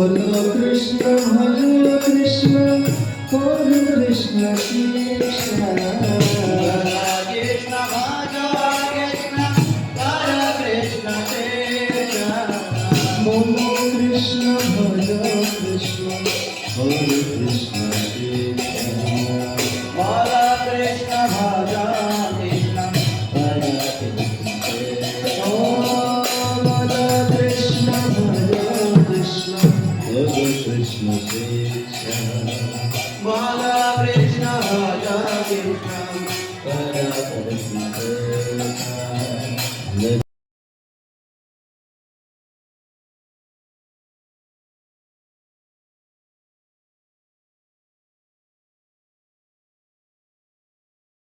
बोलो कृष्ण हरे कृष्ण हरे कृष्ण कृष्ण कृष्ण भज कृष्ण हरे कृष्ण कृष्ण बोलो कृष्ण भज कृष्ण हरे कृष्ण कृष्ण बोलो कृष्ण भज कृष्ण हरे कृष्ण बोलो कृष्ण भज कृष्ण हरे कृष्ण कृष्ण बोलो कृष्ण भज कृष्ण हरे कृष्ण